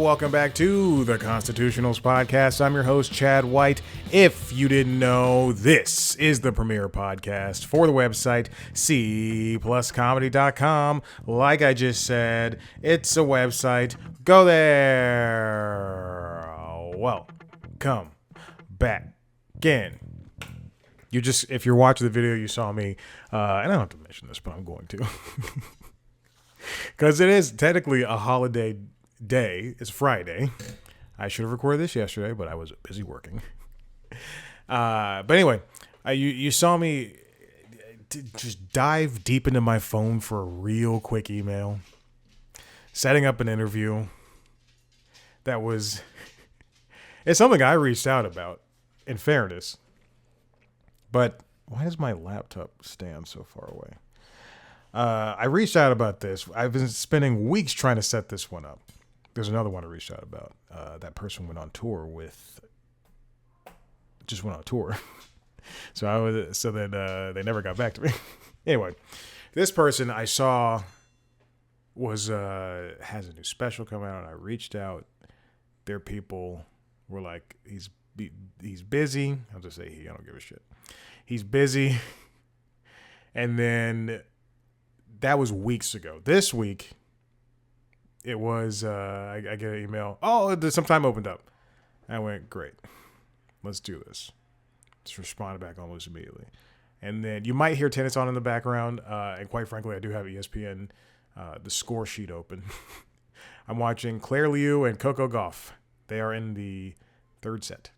welcome back to the Constitutionals Podcast. I'm your host, Chad White. If you didn't know, this is the premier podcast for the website, cpluscomedy.com. Like I just said, it's a website. Go there. Welcome back again. If you're watching the video, you saw me, and I don't have to mention this, but I'm going to. Because it is technically a holiday day. It's Friday. I should have recorded this yesterday, but I was busy working. But anyway, you saw me just dive deep into my phone for a real quick email, setting up an interview. It's something I reached out about, in fairness. But why does my laptop stand so far away? I reached out about this. I've been spending weeks trying to set this one up. There's another one I reached out about. That person went on tour. So then they never got back to me. Anyway, this person I saw has a new special coming out, and I reached out. Their people were like, he's busy. I'll just say I don't give a shit. He's busy. And then that was weeks ago. This week, it was, I get an email. Oh, some time opened up. I went, great. Let's do this. Just responded back almost immediately. And then you might hear tennis on in the background. And quite frankly, I do have ESPN, the score sheet open. I'm watching Claire Liu and Coco Gauff. They are in the third set.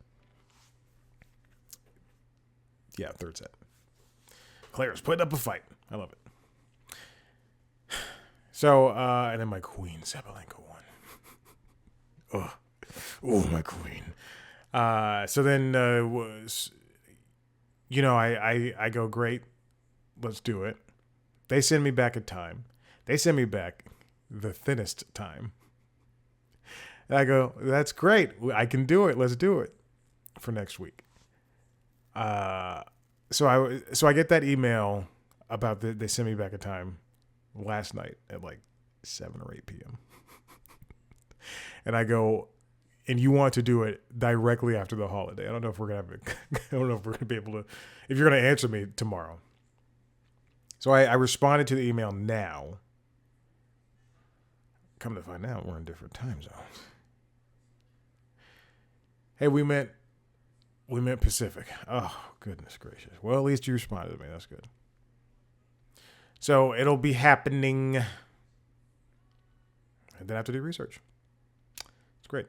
Yeah, third set. Claire's putting up a fight. I love it. So, and then my queen, Sabalenka, won. Oh, my queen. So then, I go, great, let's do it. They send me back a time. They send me back the thinnest time. And I go, that's great. I can do it. Let's do it for next week. So I get that email about they sent me back a time last night at like 7 or 8 p.m. And I go, and you want to do it directly after the holiday. I don't know if we're gonna be able to, if you're gonna answer me tomorrow. So I responded to the email now. Come to find out, we're in different time zones. Hey, we meant Pacific. Oh, goodness gracious. Well, at least you responded to me. That's good. So it'll be happening. And then I have to do research. It's great.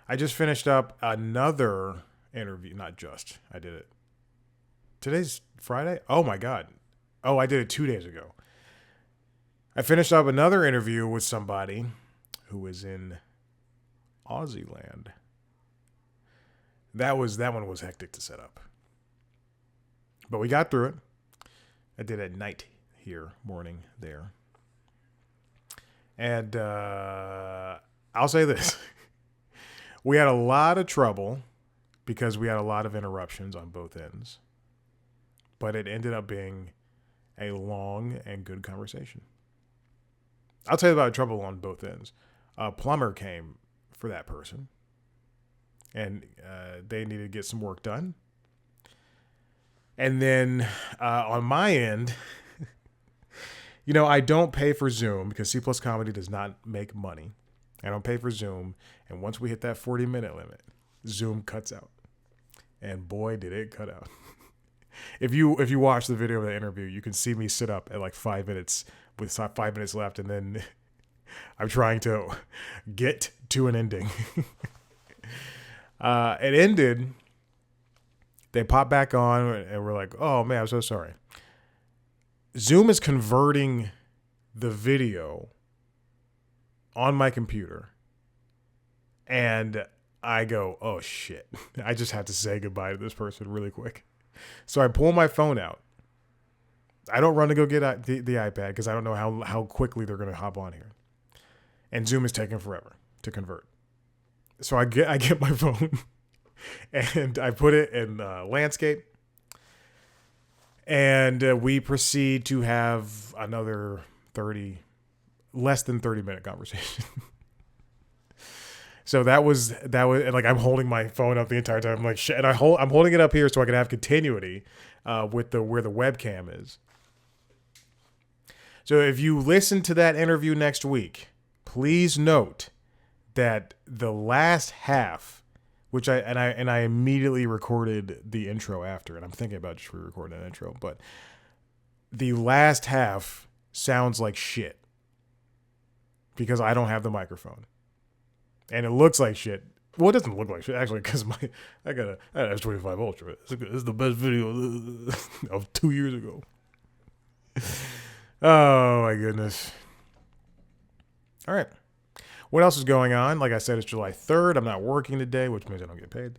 I just finished up another interview. Not just. I did it. Today's Friday? Oh, my God. Oh, I did it 2 days ago. I finished up another interview with somebody who is in Aussie land. That one was hectic to set up. But we got through it. I did it at night here, morning there. And I'll say this. We had a lot of trouble because we had a lot of interruptions on both ends. But it ended up being a long and good conversation. I'll tell you about trouble on both ends. A plumber came for that person. And they needed to get some work done. And then on my end, I don't pay for Zoom because C Plus Comedy does not make money. I don't pay for Zoom. And once we hit that 40-minute limit, Zoom cuts out. And boy, did it cut out. If you watch the video of the interview, you can see me sit up at like 5 minutes with 5 minutes left. And then I'm trying to get to an ending. It ended. They popped back on, and we're like, "Oh man, I'm so sorry." Zoom is converting the video on my computer, and I go, "Oh shit!" I just have to say goodbye to this person really quick. So I pull my phone out. I don't run to go get the iPad because I don't know how quickly they're going to hop on here, and Zoom is taking forever to convert. So I get my phone and I put it in landscape, and we proceed to have another less than 30 minute conversation. So that was and like I'm holding my phone up the entire time. I'm like shit, and I'm holding it up here so I can have continuity with the where the webcam is. So if you listen to that interview next week, please note that the last half, which I immediately recorded the intro after, and I'm thinking about just re-recording an intro, but the last half sounds like shit because I don't have the microphone, and it looks like shit. Well, it doesn't look like shit actually because I got a S25 Ultra. This is the best video of 2 years ago. Oh my goodness. All right. What else is going on? Like I said, it's July 3rd. I'm not working today, which means I don't get paid.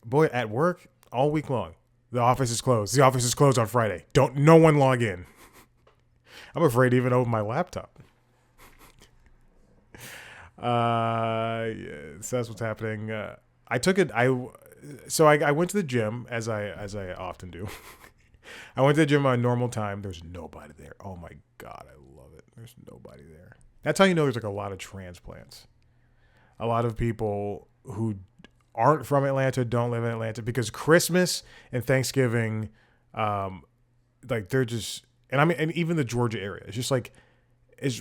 Boy, at work all week long. The office is closed. The office is closed on Friday. No one log in. I'm afraid to even open my laptop. Yeah, so that's what's happening. I took it. I went to the gym as I often do. I went to the gym on normal time. There's nobody there. Oh my God, I love it. There's nobody there. That's how you know there's like a lot of transplants. A lot of people who aren't from Atlanta, don't live in Atlanta, because Christmas and Thanksgiving, like they're just, and even the Georgia area, it's just like,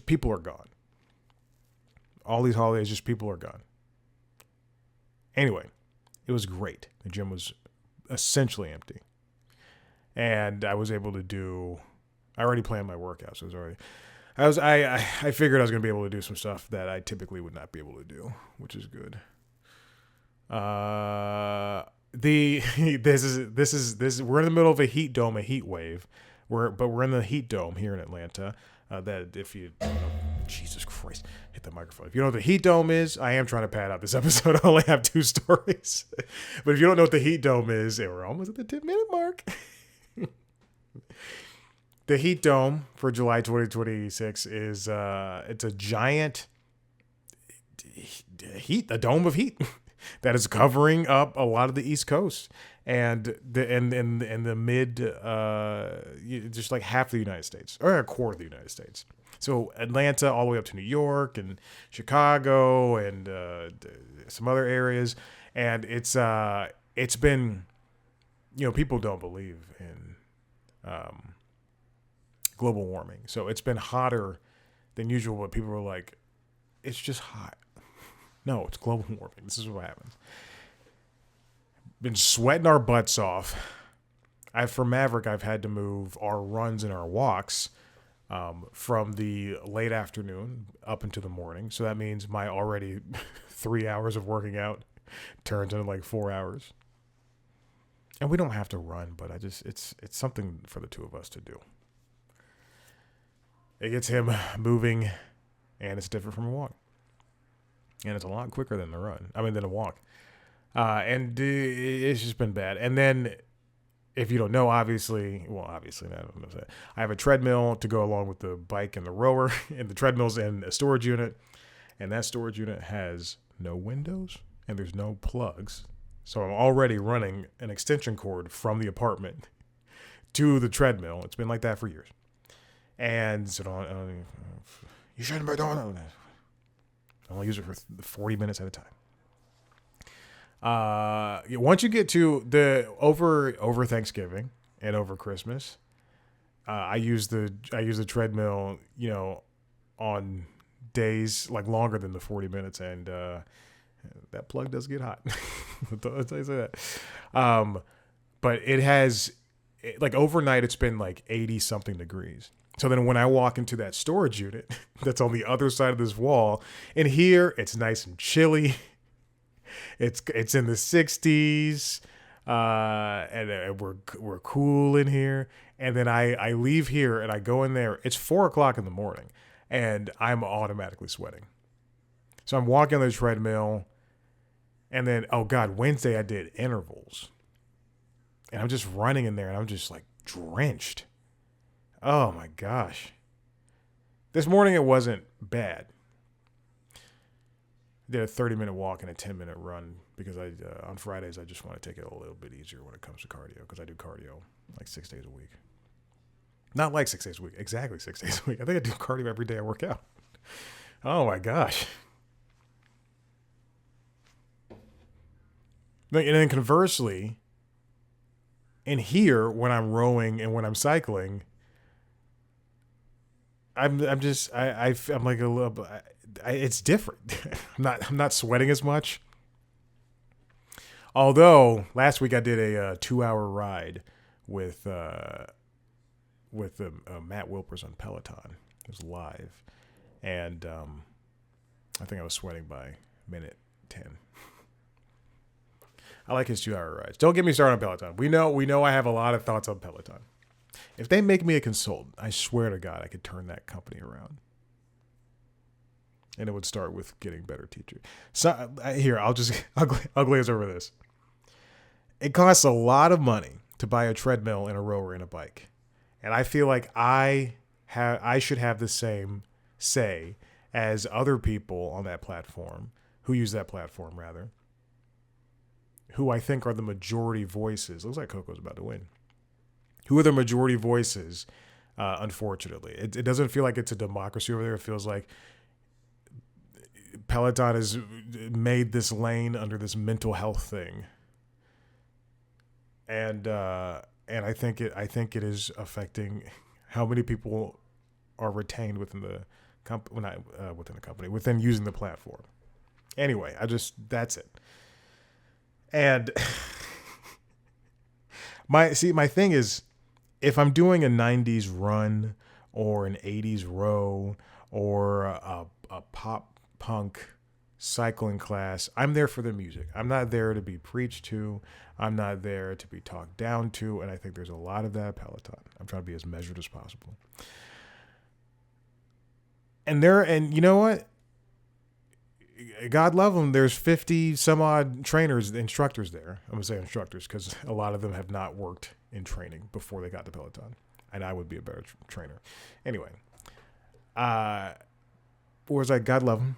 people are gone. All these holidays, just people are gone. Anyway, it was great. The gym was essentially empty. And I was able to I already planned my workout, so I figured I was going to be able to do some stuff that I typically would not be able to do, which is good. This is we're in the middle of a heat dome, a heat wave. We're in the heat dome here in Atlanta. That if you don't know, Jesus Christ, hit the microphone. If you know what the heat dome is, I am trying to pad out this episode. I only have 2 stories. But if you don't know what the heat dome is, we're almost at the 10-minute mark. The heat dome for July 2026 is it's a giant a dome of heat that is covering up a lot of the East Coast and the mid just like half the United States or a quarter of the United States. So Atlanta all the way up to New York and Chicago and some other areas, and it's been, people don't believe in global warming, so it's been hotter than usual, but people were like, it's just hot. No, it's global warming. This is what happens. Been sweating our butts off. For Maverick, I've had to move our runs and our walks from the late afternoon up into the morning. So that means my already 3 hours of working out turns into like 4 hours. And we don't have to run, but it's something for the two of us to do. It gets him moving, and it's different from a walk. And it's a lot quicker than than a walk. And it's just been bad. And then, if you don't know, obviously, I have a treadmill to go along with the bike and the rower, and the treadmill's in a storage unit. And that storage unit has no windows, and there's no plugs. So I'm already running an extension cord from the apartment to the treadmill. It's been like that for years. And so you shouldn't be doing that. I only use it for 40 minutes at a time. Once you get to over Thanksgiving and over Christmas, I use the treadmill, on days like longer than the 40 minutes, and that plug does get hot. I'll tell you that. But it has, like overnight, it's been like 80 something degrees. So then when I walk into that storage unit that's on the other side of this wall, in here it's nice and chilly. It's in the 60s, and we're cool in here. And then I leave here and I go in there. It's 4:00 in the morning, and I'm automatically sweating. So I'm walking on the treadmill, and then Wednesday I did intervals, and I'm just running in there, and I'm just like drenched. Oh my gosh. This morning it wasn't bad. I did a 30-minute walk and a 10-minute run because on Fridays I just want to take it a little bit easier when it comes to cardio, because I do cardio like 6 days a week. Not like 6 days a week, exactly 6 days a week. I think I do cardio every day I work out. Oh my gosh. And then conversely, in here when I'm rowing and when I'm cycling, I'm just I'm like a little. It's different. I'm not sweating as much. Although last week I did a 2 hour ride with Matt Wilpers on Peloton. It was live, and I think I was sweating by minute 10. I like his 2 hour rides. Don't get me started on Peloton. We know I have a lot of thoughts on Peloton. If they make me a consultant, I swear to God, I could turn that company around. And it would start with getting better teachers. So here, I'll glaze over this. It costs a lot of money to buy a treadmill and a rower and a bike. And I feel like I should have the same say as other people on that platform, who use that platform rather, who I think are the majority voices. Looks like Coco's about to win. Who are the majority voices, unfortunately. It doesn't feel like it's a democracy over there. It feels like Peloton has made this lane under this mental health thing. And I think it is affecting how many people are retained within the company, within using the platform. Anyway, that's it. And my thing is, if I'm doing a 90s run or an 80s row or a pop punk cycling class, I'm there for the music. I'm not there to be preached to. I'm not there to be talked down to. And I think there's a lot of that at Peloton. I'm trying to be as measured as possible. And you know what? God love them. There's 50 some odd instructors there. I'm going to say instructors because a lot of them have not worked in training before they got to Peloton. And I would be a better trainer. Anyway. Whereas God love them.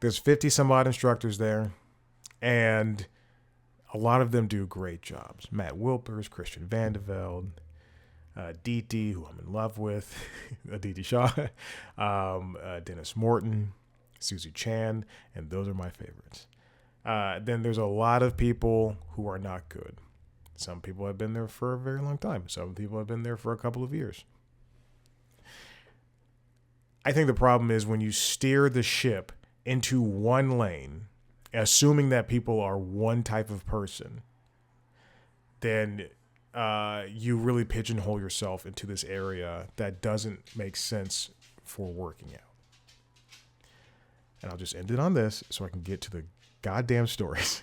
There's 50 some odd instructors there. And a lot of them do great jobs. Matt Wilpers, Christian Vandeveld, Diti, who I'm in love with, Aditi Shaw, Dennis Morton, Susie Chan, and those are my favorites. Then there's a lot of people who are not good. Some people have been there for a very long time. Some people have been there for a couple of years. I think the problem is when you steer the ship into one lane, assuming that people are one type of person, then you really pigeonhole yourself into this area that doesn't make sense for working out. And I'll just end it on this so I can get to the goddamn stories.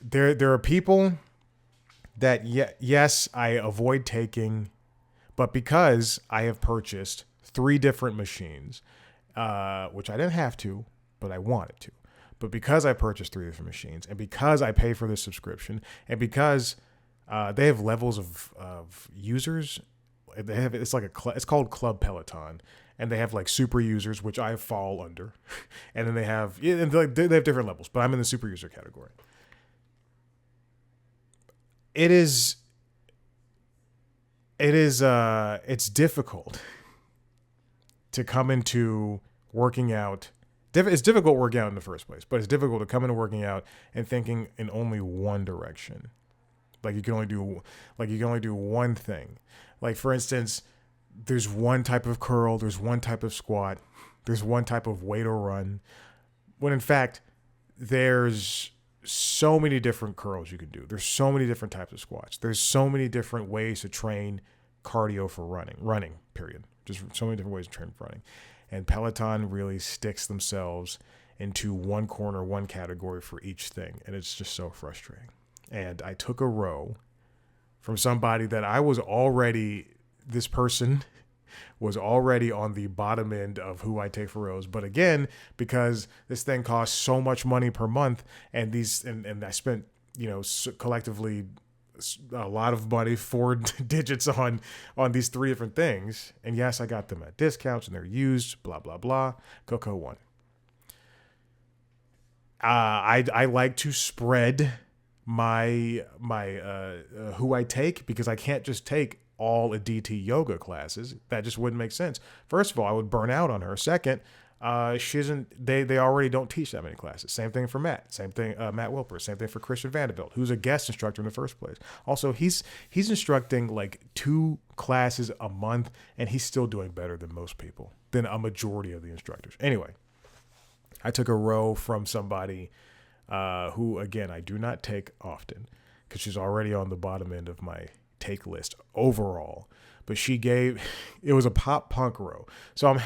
There are people that, yes, I avoid taking, but because I have purchased 3 different machines, which I didn't have to, but I wanted to. But because I purchased 3 different machines, and because I pay for this subscription, and because they have levels of users, it's called Club Peloton, and they have like super users, which I fall under, and then they have different levels, but I'm in the super user category. It's difficult to come into working out. It's difficult working out in the first place, but it's difficult to come into working out and thinking in only one direction. Like you can only do one thing. Like for instance, there's one type of curl, there's one type of squat, there's one type of weight or run. When in fact, there's so many different curls you can do. There's so many different types of squats. There's so many different ways to train cardio for running, period. Just so many different ways to train for running. And Peloton really sticks themselves into one corner, one category for each thing. And it's just so frustrating. And I took a row from somebody that this person was already on the bottom end of who I take for rows. But again, because this thing costs so much money per month and I spent, collectively a lot of money, 4 digits on these 3 different things. And yes, I got them at discounts and they're used, blah, blah, blah. Coco won. I like to spread who I take, because I can't just take all Aditi yoga classes. That just wouldn't make sense. First of all, I would burn out on her. Second, she isn't. They already don't teach that many classes. Same thing for Matt. Same thing, Matt Wilper. Same thing for Christian Vanderbilt, who's a guest instructor in the first place. Also, he's instructing like 2 classes a month, and he's still doing better than most people, than a majority of the instructors. Anyway, I took a row from somebody who, again, I do not take often, because she's already on the bottom end of my take list overall. But it was a pop punk row. So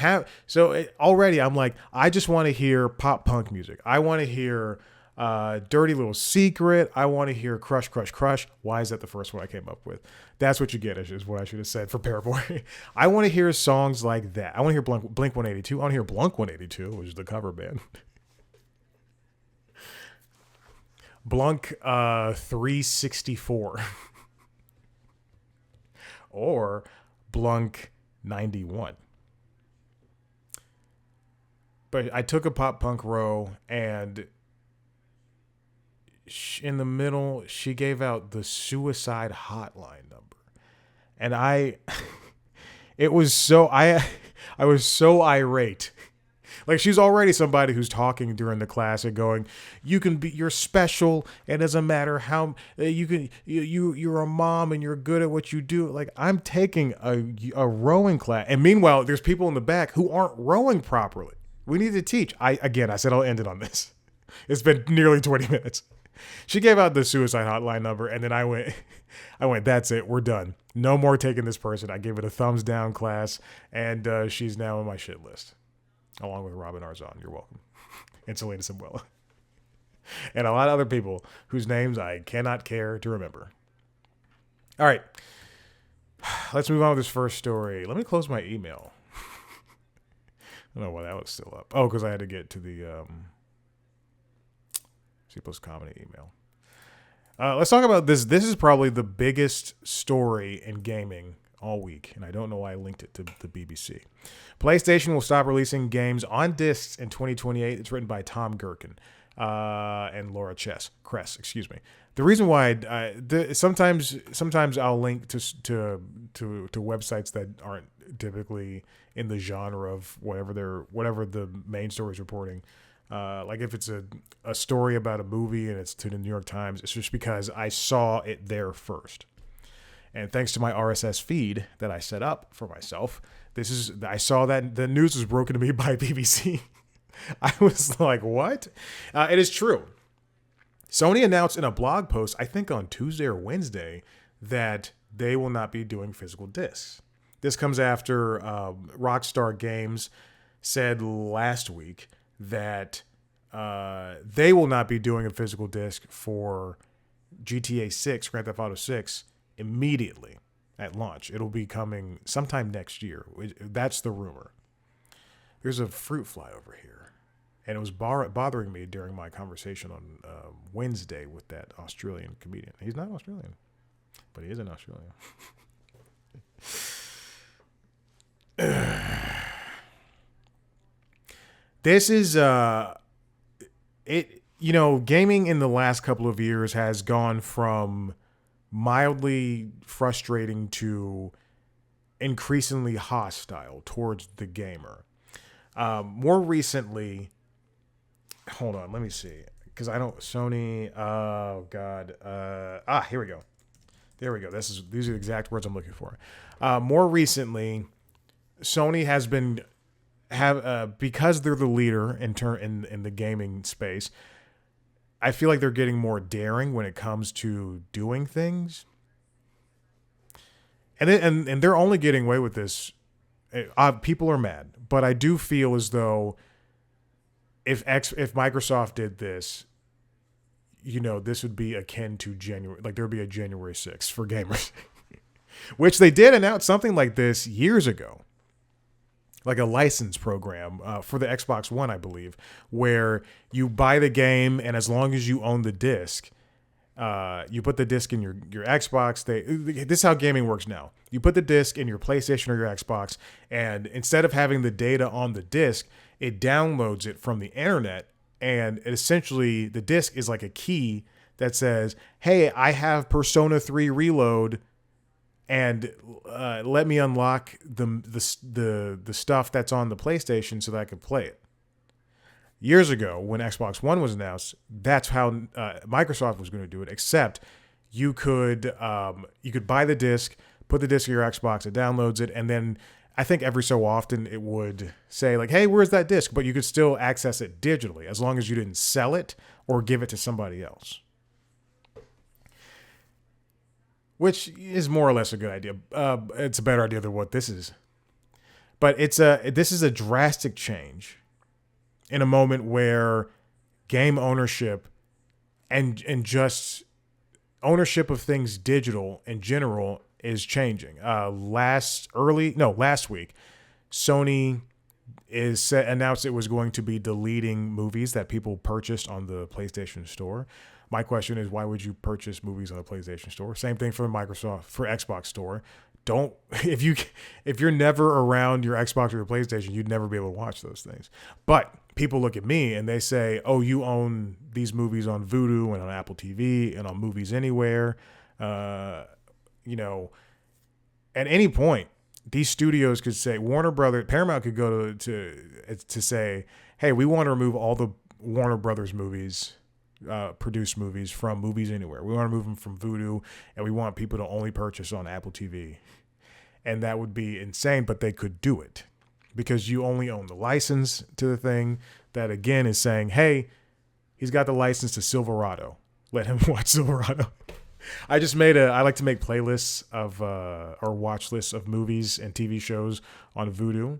already I'm like, I just want to hear pop punk music. I want to hear Dirty Little Secret. I want to hear Crush, Crush, Crush. Why is that the first one I came up with? That's what you get, is what I should have said for Paramore. I want to hear songs like that. I want to hear Blink 182. I want to hear Blunk 182, which is the cover band. Blunk 364. Or Blunk 91. But I took a pop punk row, and in the middle, she gave out the suicide hotline number. And I was so irate. Like, she's already somebody who's talking during the class and going, you're special. It doesn't matter how you're a mom and you're good at what you do. Like, I'm taking a rowing class. And meanwhile, there's people in the back who aren't rowing properly. We need to teach. I said I'll end it on this. It's been nearly 20 minutes. She gave out the suicide hotline number, and then I went, that's it. We're done. No more taking this person. I gave it a thumbs down class, and she's now on my shit list. Along with Robin Arzon, you're welcome. And Selena Simuela. And a lot of other people whose names I cannot care to remember. All right. Let's move on with this first story. Let me close my email. I don't know why that was still up. Oh, because I had to get to the C Plus Comedy email. Let's talk about this. This is probably the biggest story in gaming all week, and I don't know why I linked it to the BBC. PlayStation will stop releasing games on discs in 2028. It's written by Tom Gherkin and Laura Kress. Excuse me. The reason why sometimes I'll link to websites that aren't typically in the genre of whatever the main story is reporting. Like if it's a story about a movie and it's to the New York Times, it's just because I saw it there first. And thanks to my RSS feed that I set up for myself, I saw that the news was broken to me by BBC. I was like, what? It is true. Sony announced in a blog post, I think on Tuesday or Wednesday, that they will not be doing physical discs. This comes after Rockstar Games said last week that they will not be doing a physical disc for GTA 6, Grand Theft Auto 6, immediately at launch. It'll be coming sometime next year. That's the rumor. There's a fruit fly over here, and it was bothering me during my conversation on Wednesday with that Australian comedian. He's not Australian, but he is in Australia. This is gaming in the last couple of years has gone from mildly frustrating to increasingly hostile towards the gamer. More recently, hold on, let me see, because I don't Sony. Oh God. Here we go. There we go. These are the exact words I'm looking for. More recently, Sony has been because they're the leader in the gaming space. I feel like they're getting more daring when it comes to doing things, and they're only getting away with this. People are mad, but I do feel as though if Microsoft did this, this would be akin to January. Like there would be a January 6th for gamers, which they did announce something like this years ago. Like a license program for the Xbox One, I believe, where you buy the game, and as long as you own the disc, you put the disc in your Xbox. This is how gaming works now. You put the disc in your PlayStation or your Xbox, and instead of having the data on the disc, it downloads it from the internet, and essentially the disc is like a key that says, "Hey, I have Persona 3 Reload, and let me unlock the stuff that's on the PlayStation so that I can play it." Years ago, when Xbox One was announced, that's how Microsoft was going to do it. Except you could buy the disc, put the disc in your Xbox, it downloads it, and then I think every so often it would say like, "Hey, where's that disc?" But you could still access it digitally as long as you didn't sell it or give it to somebody else. Which is more or less a good idea. It's a better idea than what this is. But this is a drastic change in a moment where game ownership and just ownership of things digital in general is changing. Last week, Sony announced it was going to be deleting movies that people purchased on the PlayStation Store. My question is, why would you purchase movies on the PlayStation Store? Same thing for Xbox Store. If you're never around your Xbox or your PlayStation, you'd never be able to watch those things. But people look at me and they say, "Oh, you own these movies on Vudu and on Apple TV and on Movies Anywhere." At any point, these studios could say, Paramount could go to say, "Hey, we want to remove all the Warner Brothers movies." Produced movies from Movies Anywhere. We want to move them from Vudu, and we want people to only purchase on Apple TV. And that would be insane, but they could do it because you only own the license to the thing that, again, is saying, "Hey, he's got the license to Silverado. Let him watch Silverado." I like to make playlists of or watch lists of movies and TV shows on Vudu,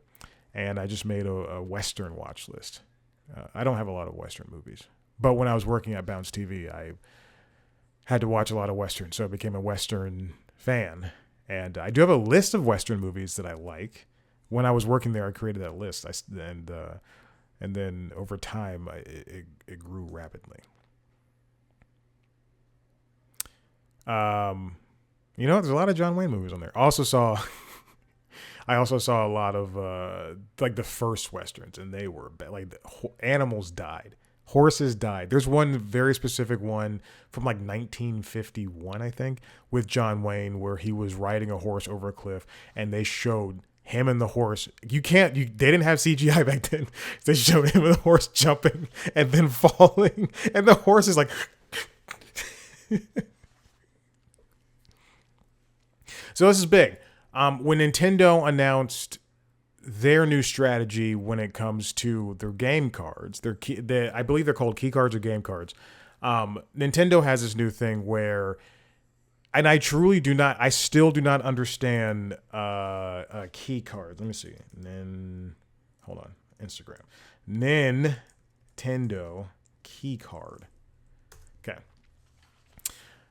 and I just made a Western watch list. I don't have a lot of Western movies. But when I was working at Bounce TV, I had to watch a lot of Western, so I became a Western fan. And I do have a list of Western movies that I like. When I was working there, I created that list, and then over time, it grew rapidly. There's a lot of John Wayne movies on there. I also saw a lot of like the first Westerns, and they were like animals died. Horses died. There's one very specific one from like 1951, I think, with John Wayne where he was riding a horse over a cliff and they showed him and the horse. They didn't have CGI back then. They showed him and the horse jumping and then falling. And the horse is like... So this is big. When Nintendo announced their new strategy when it comes to their game cards, I believe they're called key cards or game cards. Nintendo has this new thing where, and I still do not understand key cards. Let me see. Hold on, Instagram. Nintendo key card. Okay.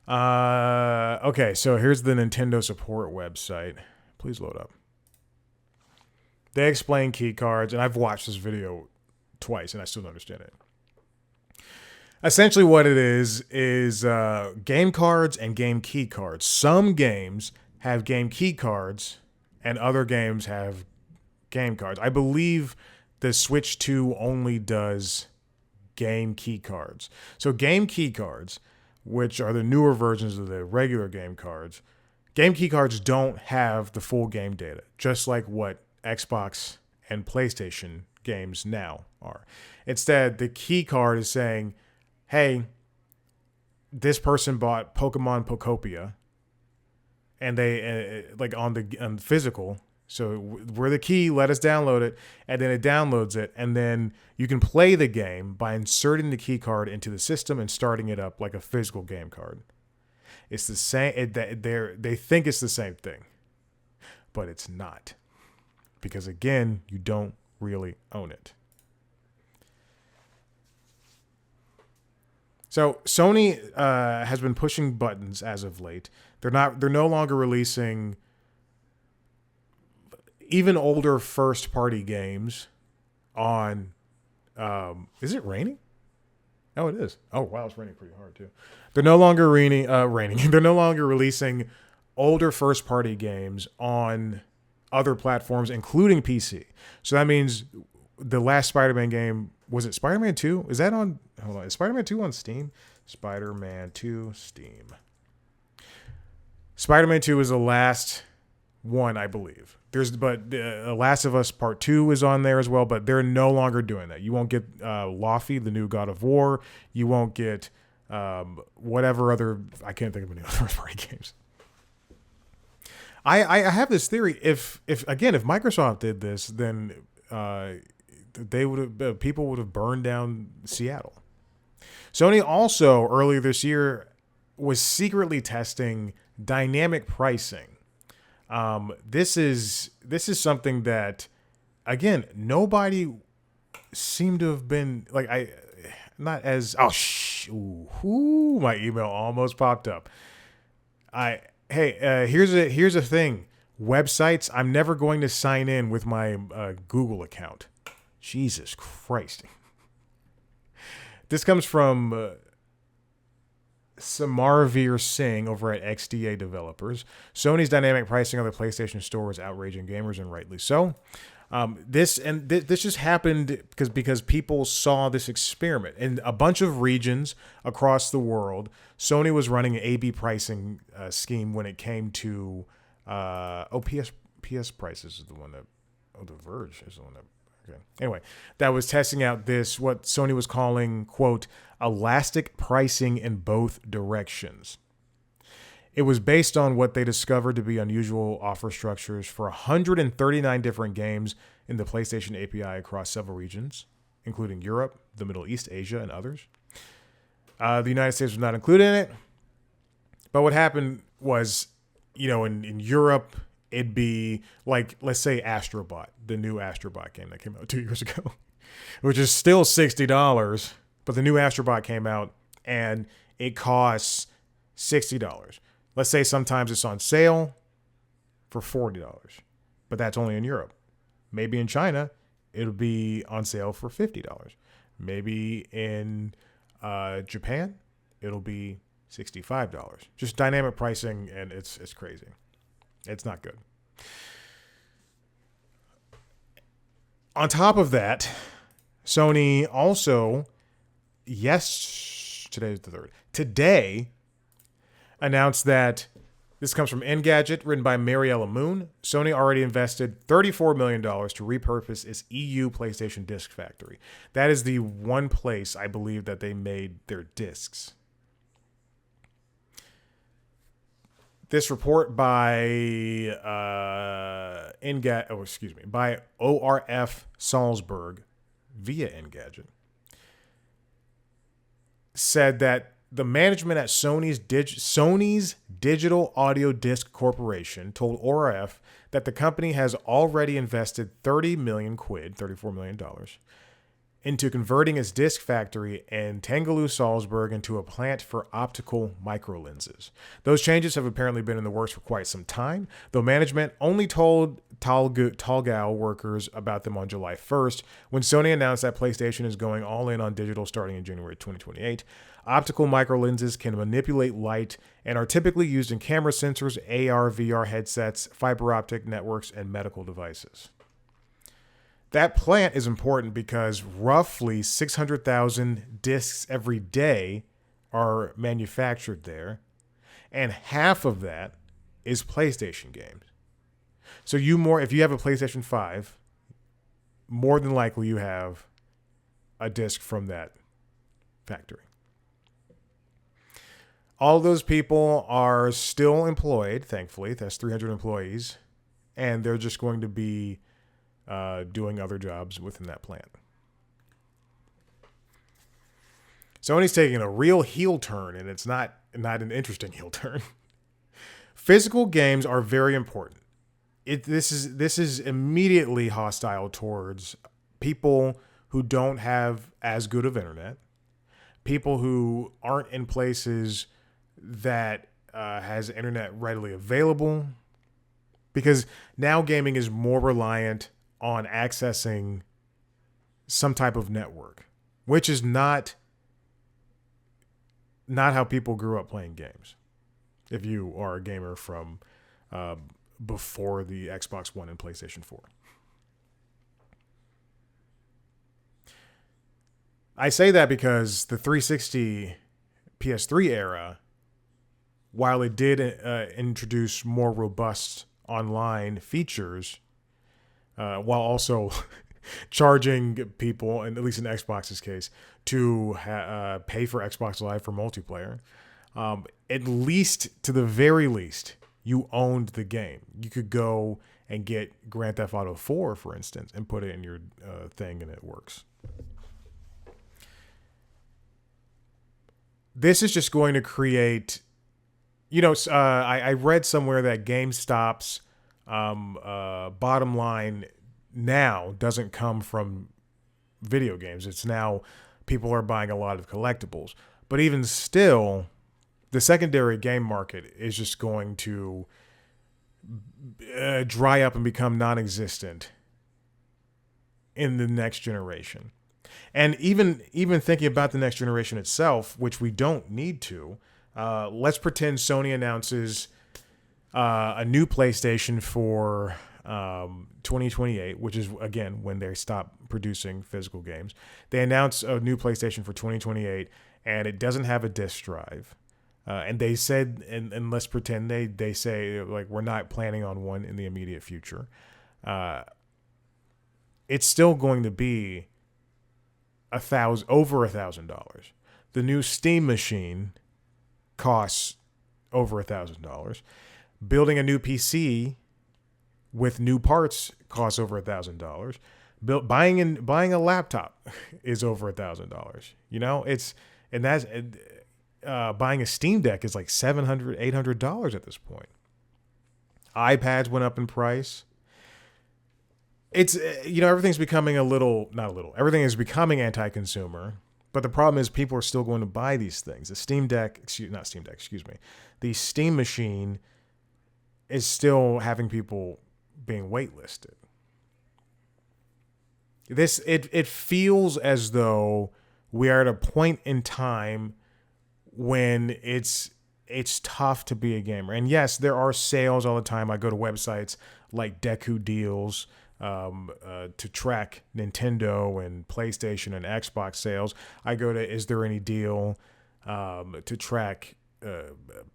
Okay, so here's the Nintendo support website. Please load up. They explain key cards, and I've watched this video twice, and I still don't understand it. Essentially what it is game cards and game key cards. Some games have game key cards, and other games have game cards. I believe the Switch 2 only does game key cards. So game key cards, which are the newer versions of the regular game cards, game key cards don't have the full game data, just like what Xbox and PlayStation games now are. Instead, the key card is saying, "Hey, this person bought Pokemon Pokopia," and they like on physical. So we're the key. Let us download it, and then it downloads it, and then you can play the game by inserting the key card into the system and starting it up like a physical game card. It's the same. They think it's the same thing, but it's not. Because again, you don't really own it. So Sony has been pushing buttons as of late. They're no longer releasing even older first party games on. Is it raining? Oh, it is. Oh wow, it's raining pretty hard too. They're no longer raining. They're no longer releasing older first party games on other platforms, including PC. So that means the last Spider-Man game, was it Spider-Man 2? Is that on, hold on, is Spider-Man 2 on Steam? Spider-Man 2 Steam. Spider-Man 2 is the last one, I believe. But Last of Us Part 2 is on there as well, but they're no longer doing that. You won't get Laufey, the new God of War. You won't get whatever other... I can't think of any other first-party games. I have this theory. If Microsoft did this, then people would have burned down Seattle. Sony also earlier this year was secretly testing dynamic pricing. This is something that, again, nobody seemed to have been like my email almost popped up. Here's a thing. Websites, I'm never going to sign in with my Google account. Jesus Christ. This comes from Samarveer Singh over at XDA Developers. Sony's dynamic pricing on the PlayStation Store is outraging gamers, and rightly so. This just happened because people saw this experiment in a bunch of regions across the world. Sony was running an A/B pricing scheme when it came to PS prices is the one that The Verge is the one that. Okay. Anyway, that was testing out what Sony was calling, quote, elastic pricing in both directions. It was based on what they discovered to be unusual offer structures for 139 different games in the PlayStation API across several regions, including Europe, the Middle East, Asia, and others. The United States was not included in it. But what happened was, in Europe, it'd be like, let's say Astrobot, the new Astrobot game that came out 2 years ago, which is still $60, but the new Astrobot came out and it costs $60. Let's say sometimes it's on sale for $40, but that's only in Europe. Maybe in China, it'll be on sale for $50. Maybe in Japan, it'll be $65. Just dynamic pricing, and it's crazy. It's not good. On top of that, Sony also, today's the 3rd. Today announced that this comes from Engadget, written by Mariella Moon. Sony already invested $34 million to repurpose its EU PlayStation disc factory. That is the one place I believe that they made their discs. This report by by ORF Salzburg via Engadget said that the management at Sony's Digital Audio Disc Corporation told ORF that the company has already invested 30 million quid, $34 million, into converting its disc factory in Tangaloo, Salzburg, into a plant for optical microlenses. Those changes have apparently been in the works for quite some time, though management only told Talgao workers about them on July 1st, when Sony announced that PlayStation is going all in on digital starting in January 2028. Optical microlenses can manipulate light and are typically used in camera sensors, AR, VR headsets, fiber optic networks, and medical devices. That plant is important because roughly 600,000 discs every day are manufactured there, and half of that is PlayStation games. So if you have a PlayStation 5, more than likely you have a disc from that factory. All those people are still employed, thankfully. That's 300 employees, and they're just going to be doing other jobs within that plant. Sony's taking a real heel turn, and it's not an interesting heel turn. Physical games are very important. This is immediately hostile towards people who don't have as good of internet, people who aren't in places that has internet readily available, because now gaming is more reliant on accessing some type of network, which is not how people grew up playing games. If you are a gamer from before the Xbox One and PlayStation 4. I say that because the 360 PS3 era, while it did introduce more robust online features, while also charging people, and at least in Xbox's case, to pay for Xbox Live for multiplayer, at least, to the very least, you owned the game. You could go and get Grand Theft Auto 4, for instance, and put it in your thing, and it works. This is just going to create, I read somewhere that GameStop's bottom line now doesn't come from video games. It's now people are buying a lot of collectibles. But even still, the secondary game market is just going to dry up and become non-existent in the next generation. And even thinking about the next generation itself, which we don't need to, let's pretend Sony announces a new PlayStation for 2028, which is, again, when they stop producing physical games. They announce a new PlayStation for 2028, and it doesn't have a disc drive. And they said, and let's pretend they say, like, we're not planning on one in the immediate future. It's still going to be over $1,000. The new Steam machine costs over $1,000. Building a new PC with new parts costs over $1,000. Buying a laptop is over $1,000. Buying a Steam Deck is like $700, $800 at this point. iPads went up in price. It's, everything's becoming everything is becoming anti-consumer, but the problem is people are still going to buy these things. The Steam machine is still having people being waitlisted. It feels as though we are at a point in time when it's tough to be a gamer. And yes, there are sales all the time. I go to websites like Deku Deals to track Nintendo and PlayStation and Xbox sales. I go to Is There Any Deal to track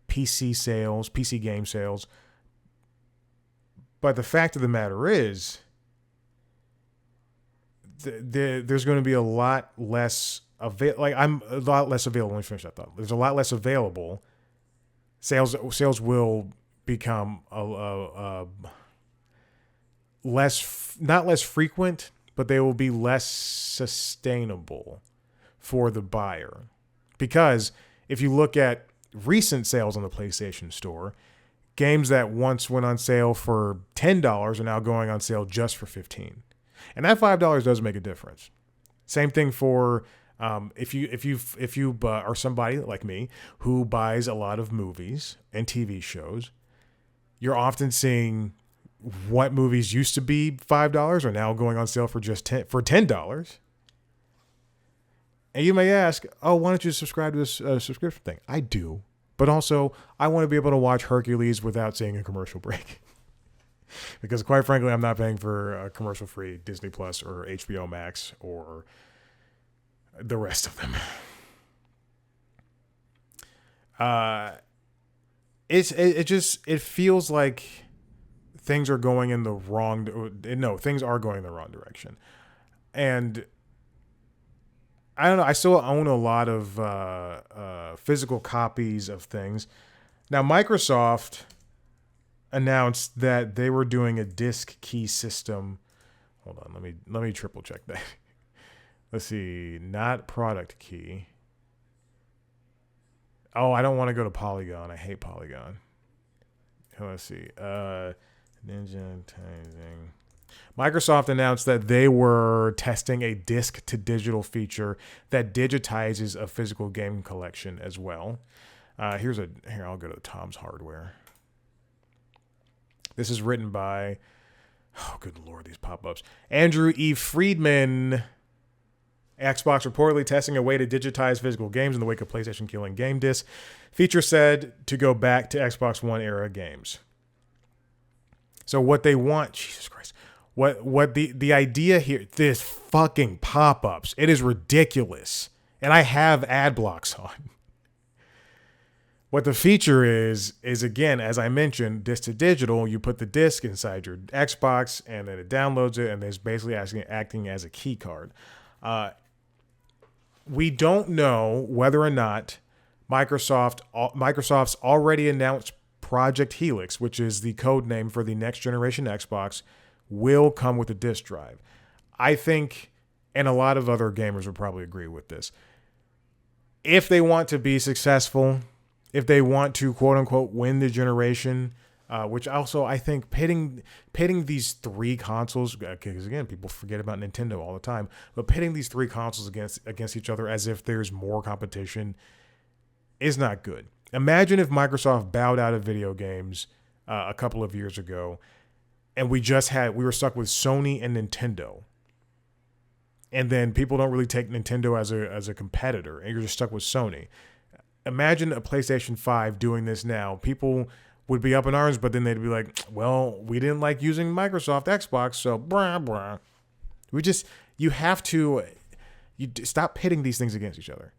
PC game sales. But the fact of the matter is, there's going to be a lot less available. Let me finish that thought. There's a lot less available. Sales will become not less frequent, but they will be less sustainable for the buyer. Because if you look at recent sales on the PlayStation Store, games that once went on sale for $10 are now going on sale just for $15. And that $5 does make a difference. Same thing for if you are somebody like me who buys a lot of movies and TV shows, you're often seeing what movies used to be $5 are now going on sale for just $10. And you may ask, oh, why don't you subscribe to this subscription thing? I do. But also, I want to be able to watch Hercules without seeing a commercial break. Because quite frankly, I'm not paying for a commercial-free Disney Plus or HBO Max or the rest of them. It feels like things are going in the wrong. No, things are going in the wrong direction, and I don't know. I still own a lot of physical copies of things. Now, Microsoft announced that they were doing a disk key system. Hold on, let me triple check that. Let's see, not product key. Oh, I don't want to go to Polygon. I hate Polygon. Let's see. Digitizing. Microsoft announced that they were testing a disk to digital feature that digitizes a physical game collection as well. Here, I'll go to Tom's Hardware. This is written by, oh, good Lord, these pop-ups. Andrew E. Friedman. Xbox reportedly testing a way to digitize physical games in the wake of PlayStation killing game discs. Feature said to go back to Xbox One era games. So what they want, Jesus Christ, what the idea here, this fucking pop-ups, it is ridiculous. And I have ad blocks on. What the feature is again, as I mentioned, disc to digital. You put the disc inside your Xbox, and then it downloads it, and it's basically acting as a key card. We don't know whether or not Microsoft's already announced Project Helix, which is the code name for the next generation Xbox, will come with a disk drive. I think, and a lot of other gamers would probably agree with this. If they want to be successful, if they want to quote unquote win the generation, which also I think pitting these three consoles, because again, people forget about Nintendo all the time, but pitting these three consoles against each other as if there's more competition is not good. Imagine if Microsoft bowed out of video games a couple of years ago, and we were stuck with Sony and Nintendo. And then people don't really take Nintendo as a competitor, and you're just stuck with Sony. Imagine a PlayStation 5 doing this now. People would be up in arms, but then they'd be like, well, we didn't like using Microsoft Xbox, so brah, brah. You have to stop pitting these things against each other.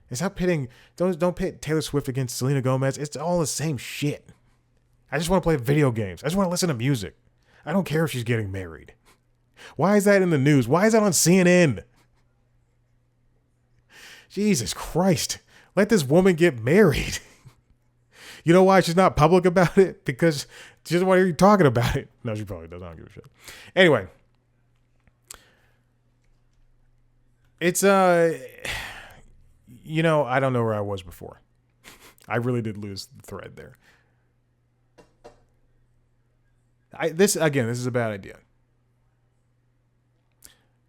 And stop pitting, don't pit Taylor Swift against Selena Gomez. It's all the same shit. I just want to play video games. I just want to listen to music. I don't care if she's getting married. Why is that in the news? Why is that on CNN? Jesus Christ. Let this woman get married. You know why she's not public about it? Because she doesn't want to hear you talking about it. No, she probably doesn't. I don't give a shit. Anyway. It's, I don't know where I was before. I really did lose the thread there. This is a bad idea.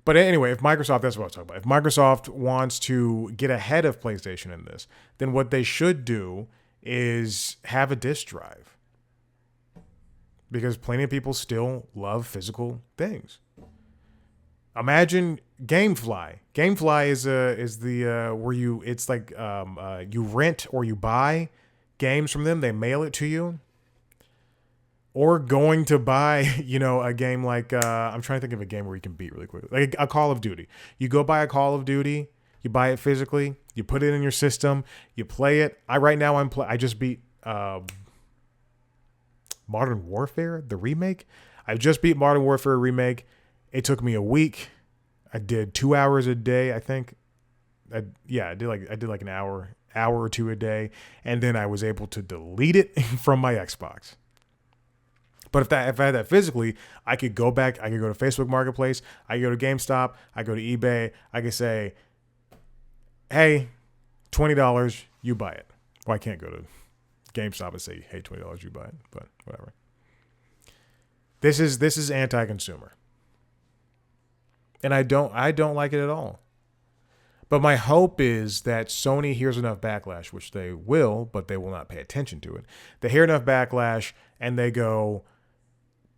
But anyway, that's what I was talking about. If Microsoft wants to get ahead of PlayStation in this, then what they should do is have a disk drive. Because plenty of people still love physical things. Imagine GameFly. GameFly you rent or you buy games from them. They mail it to you. Or going to buy, a game like, I'm trying to think of a game where you can beat really quickly. Like a Call of Duty. You go buy a Call of Duty, you buy it physically, you put it in your system, you play it. I just beat Modern Warfare, the remake. I just beat Modern Warfare remake. It took me a week. I did 2 hours a day, I think. I did like an hour or two a day. And then I was able to delete it from my Xbox. But if I had that physically, I could go back. I could go to Facebook Marketplace. I could go to GameStop. I go to eBay. I could say, "Hey, $20, you buy it." Well, I can't go to GameStop and say, "Hey, $20, you buy it." But whatever. This is anti-consumer, and I don't like it at all. But my hope is that Sony hears enough backlash, which they will, but they will not pay attention to it. They hear enough backlash, and they go,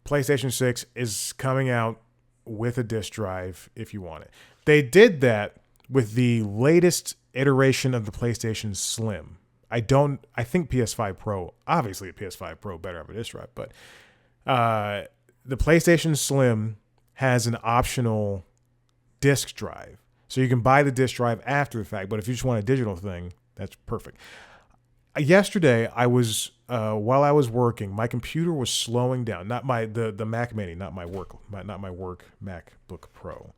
PlayStation 6 is coming out with a disk drive if you want it. They did that with the latest iteration of the PlayStation Slim. I think PS5 Pro, obviously a PS5 Pro better have a disk drive, but the PlayStation Slim has an optional disk drive. So you can buy the disk drive after the fact, but if you just want a digital thing, that's perfect. Yesterday, while I was working, my computer was slowing down. Not the Mac Mini, not my work MacBook Pro.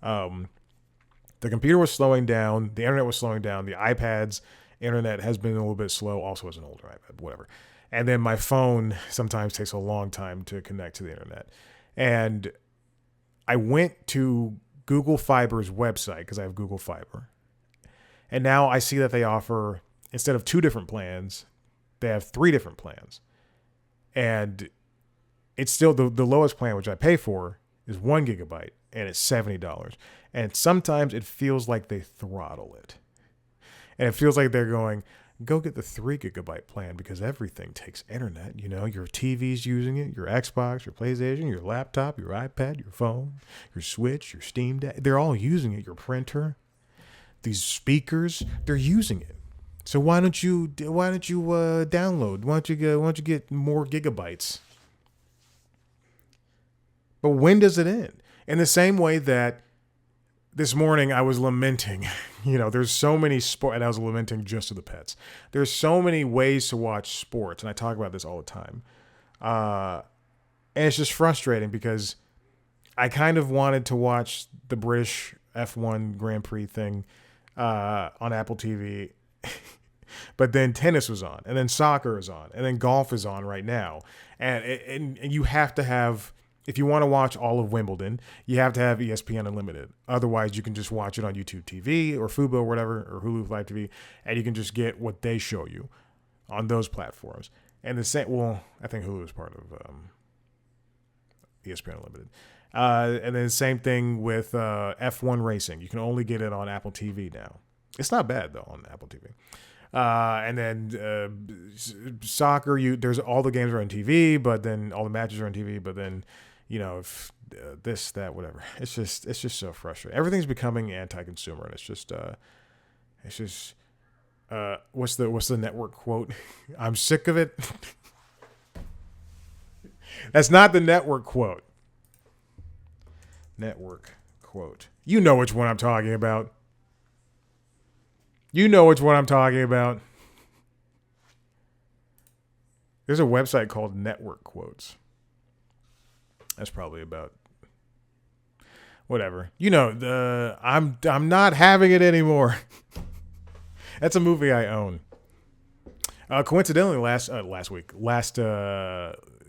The computer was slowing down. The internet was slowing down. The iPad's internet has been a little bit slow. Also, as an older iPad, whatever. And then my phone sometimes takes a long time to connect to the internet. And I went to Google Fiber's website because I have Google Fiber. And now I see that they offer, instead of 2 different plans, they have 3 different plans. And it's still the lowest plan, which I pay for, is 1 gigabyte, and it's $70. And sometimes it feels like they throttle it. And it feels like they're going, go get the 3 gigabyte plan because everything takes internet. Your TV's using it, your Xbox, your PlayStation, your laptop, your iPad, your phone, your Switch, your Steam Deck. They're all using it. Your printer, these speakers, they're using it. So why don't you download? Why don't you get more gigabytes? But when does it end? In the same way that this morning I was lamenting, There's so many sport, and I was lamenting just to the pets. There's so many ways to watch sports, and I talk about this all the time. And it's just frustrating because I kind of wanted to watch the British F1 Grand Prix thing on Apple TV, but then tennis was on, and then soccer is on, and then golf is on right now. And you have to have, if you want to watch all of Wimbledon, you have to have ESPN Unlimited. Otherwise, you can just watch it on YouTube TV or Fubo or whatever, or Hulu Live TV, and you can just get what they show you on those platforms. And the same, well, I think Hulu is part of ESPN Unlimited. And then the same thing with F1 racing. You can only get it on Apple TV now. It's not bad though on Apple TV. And then soccer, there's all the games are on TV, but then all the matches are on TV, but then if this, that, whatever. It's just so frustrating. Everything's becoming anti-consumer, and it's just what's the network quote? I'm sick of it. That's not the network quote. Network quote. You know which one I'm talking about. There's a website called Network Quotes. That's probably about whatever. I'm not having it anymore. That's a movie I own. Coincidentally,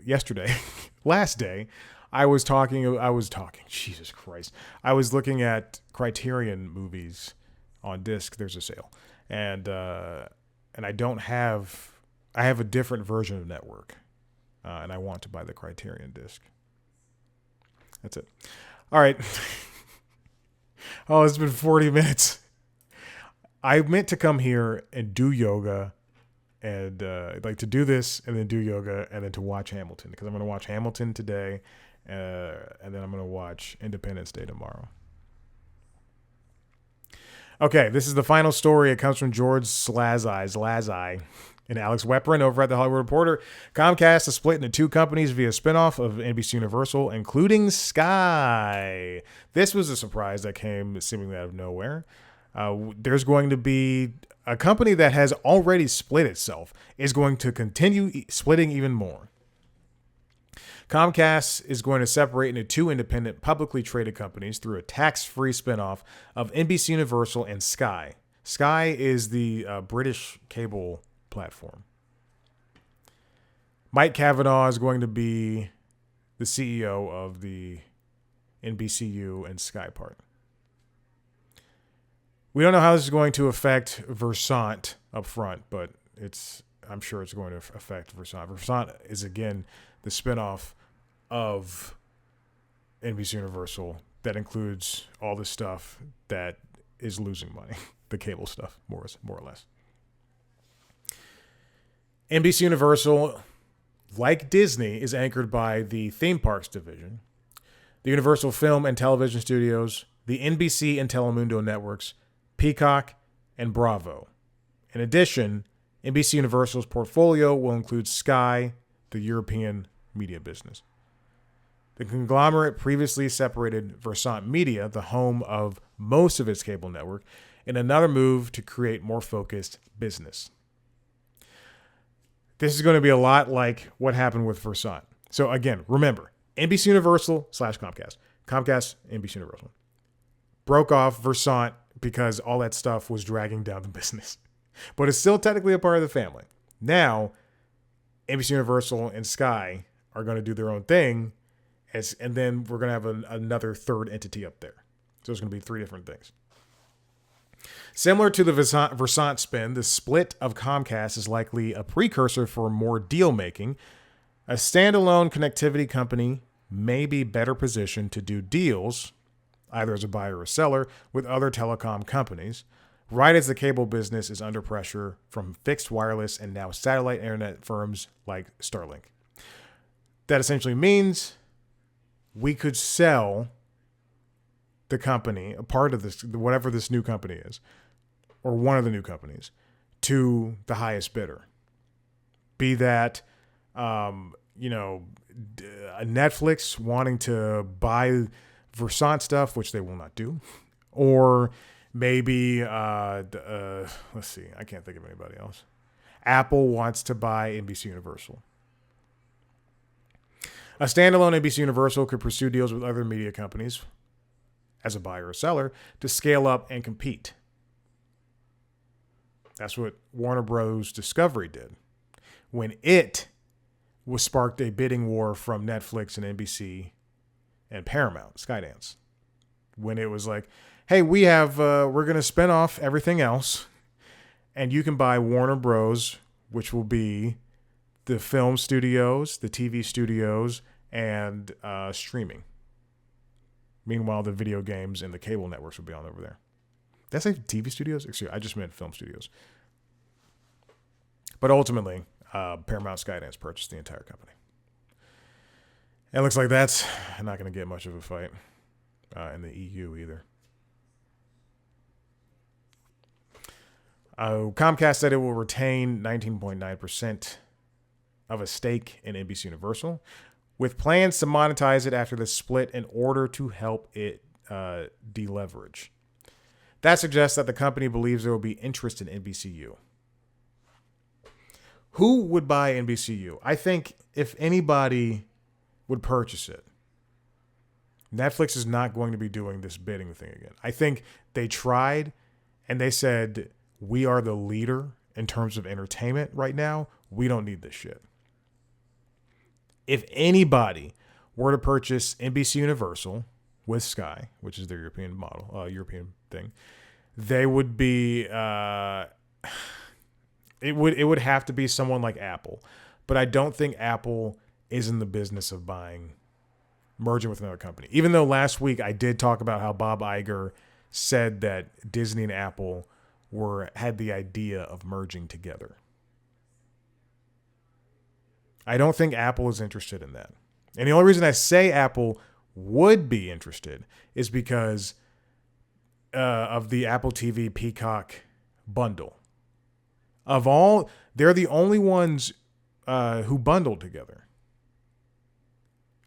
yesterday, last day, I was talking, Jesus Christ. I was looking at Criterion movies on disc. There's a sale. And I have a different version of Network. And I want to buy the Criterion disc. That's it. All right. Oh, it's been 40 minutes. I meant to come here and do yoga and to do this and then do yoga and then to watch Hamilton, because I'm going to watch Hamilton today and then I'm going to watch Independence Day tomorrow. Okay, this is the final story. It comes from George Slazai and Alex Weprin over at The Hollywood Reporter. Comcast is split into two companies via spinoff of NBC Universal, including Sky. This was a surprise that came seemingly out of nowhere. There's going to be a company that has already split itself is going to continue splitting even more. Comcast is going to separate into two independent publicly traded companies through a tax-free spinoff of NBC Universal and Sky. Sky is the British cable platform. Mike Cavanaugh is going to be the CEO of the NBCU and Sky part. We don't know how this is going to affect Versant up front, but I'm sure it's going to affect Versant. Versant is, again, the spinoff of NBC Universal that includes all the stuff that is losing money, the cable stuff, more or less. NBC Universal, like Disney, is anchored by the theme parks division, the Universal Film and Television Studios, the NBC and Telemundo networks, Peacock, and Bravo. In addition, NBC Universal's portfolio will include Sky, the European media business. The conglomerate previously separated Versant Media, the home of most of its cable network, in another move to create more focused business. This is going to be a lot like what happened with Versant. So again, remember, NBC Universal / Comcast. Comcast, NBC Universal. Broke off Versant because all that stuff was dragging down the business. But it's still technically a part of the family. Now, NBC Universal and Sky are going to do their own thing, and then we're going to have another third entity up there. So it's going to be three different things. Similar to the Versant spin, the split of Comcast is likely a precursor for more deal-making. A standalone connectivity company may be better positioned to do deals, either as a buyer or a seller, with other telecom companies, right as the cable business is under pressure from fixed wireless and now satellite internet firms like Starlink. That essentially means we could sell the company, a part of this, whatever this new company is, or one of the new companies, to the highest bidder. Be that, a Netflix wanting to buy Versant stuff, which they will not do, or Maybe, let's see. I can't think of anybody else. Apple wants to buy NBC Universal. A standalone NBC Universal could pursue deals with other media companies as a buyer or seller to scale up and compete. That's what Warner Bros. Discovery did when it was sparked a bidding war from Netflix and NBC and Paramount, Skydance. When it was like, hey, we're going to spin off everything else and you can buy Warner Bros., which will be the film studios, the TV studios, and streaming. Meanwhile, the video games and the cable networks will be on over there. Did I say TV studios? Excuse me, I just meant film studios. But ultimately, Paramount Skydance purchased the entire company. And it looks like that's not going to get much of a fight in the EU either. Comcast said it will retain 19.9% of a stake in NBC Universal, with plans to monetize it after the split in order to help it deleverage. That suggests that the company believes there will be interest in NBCU. Who would buy NBCU? I think if anybody would purchase it, Netflix is not going to be doing this bidding thing again. I think they tried and they said, we are the leader in terms of entertainment right now. We don't need this shit. If anybody were to purchase NBC Universal with Sky, which is their European model, European thing, they would be, it would have to be someone like Apple. But I don't think Apple is in the business of merging with another company. Even though last week I did talk about how Bob Iger said that Disney and Apple had the idea of merging together. I don't think Apple is interested in that. And the only reason I say Apple would be interested is because of the Apple TV Peacock bundle. They're the only ones who bundled together.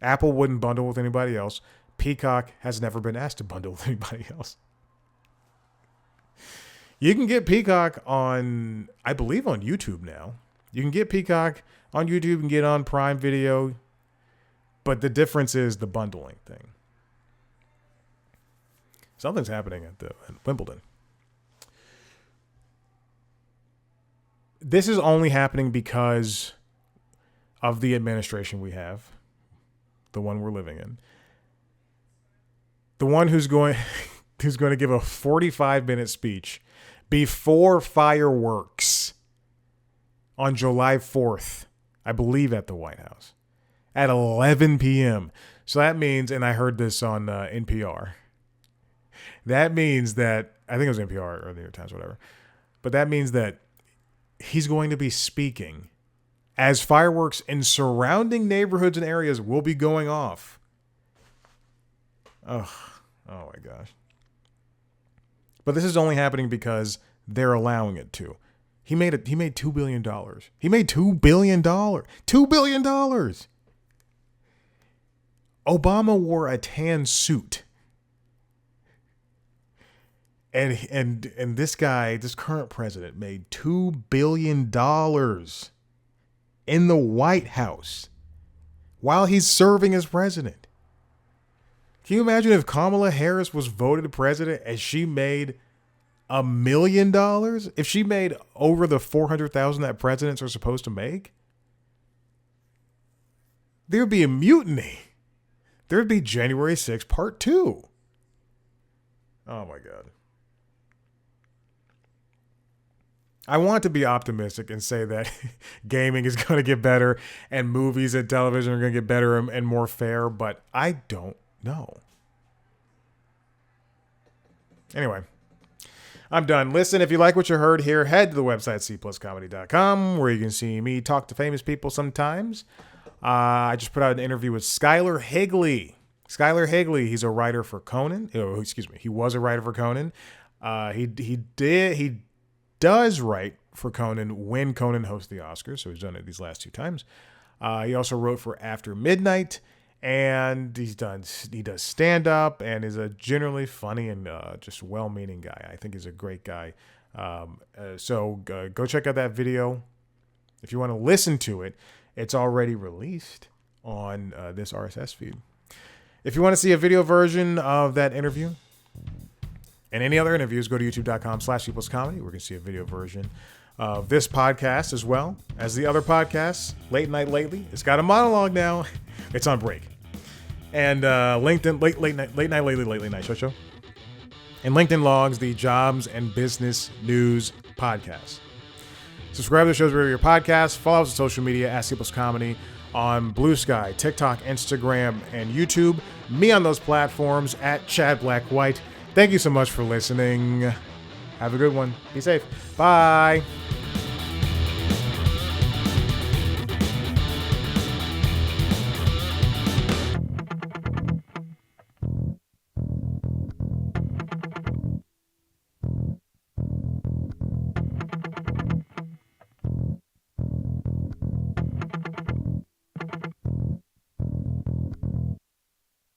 Apple wouldn't bundle with anybody else. Peacock has never been asked to bundle with anybody else. You can get Peacock I believe on YouTube now. You can get Peacock on YouTube and get on Prime Video. But the difference is the bundling thing. Something's happening at Wimbledon. This is only happening because of the administration we have. The one we're living in. The one who's going to give a 45-minute speech before fireworks on July 4th, I believe at the White House, at 11 p.m. So that means, and I heard this on NPR, that means that, I think it was NPR or the New York Times, whatever, but that means that he's going to be speaking as fireworks in surrounding neighborhoods and areas will be going off. Oh my gosh. But this is only happening because they're allowing it to. He made $2 billion. He made $2 billion. $2 billion. Obama wore a tan suit. And this guy, this current president, made $2 billion in the White House while he's serving as president. Can you imagine if Kamala Harris was voted president and she made $1 million? If she made over the $400,000 that presidents are supposed to make? There would be a mutiny. There would be January 6th Part 2. Oh my God. I want to be optimistic and say that gaming is going to get better and movies and television are going to get better and more fair, but I don't know. Anyway, I'm done. Listen, if you like what you heard here, head to the website cpluscomedy.com where you can see me talk to famous people sometimes. I just put out an interview with Skylar Higley. Skylar Higley, he's a writer for Conan. Oh, excuse me. He was a writer for Conan. He does write for Conan when Conan hosts the Oscars, so he's done it these last two times. He also wrote for After Midnight And he does stand up and is a generally funny and just well-meaning guy. I think he's a great guy. So go check out that video. If you want to listen to it, it's already released on this RSS feed. If you want to see a video version of that interview and any other interviews, go to youtube.com/peoplescomedy. We're going to see a video version of this podcast as well as the other podcasts. Late Night Lately. It's got a monologue now. It's on break. And LinkedIn, Late Night Lately, Lately Night Show. And LinkedIn Logs, the jobs and business news podcast. Subscribe to the shows wherever your podcasts. Follow us on social media at People's Comedy on Blue Sky, TikTok, Instagram, and YouTube. Me on those platforms at Chad Black White. Thank you so much for listening. Have a good one. Be safe. Bye.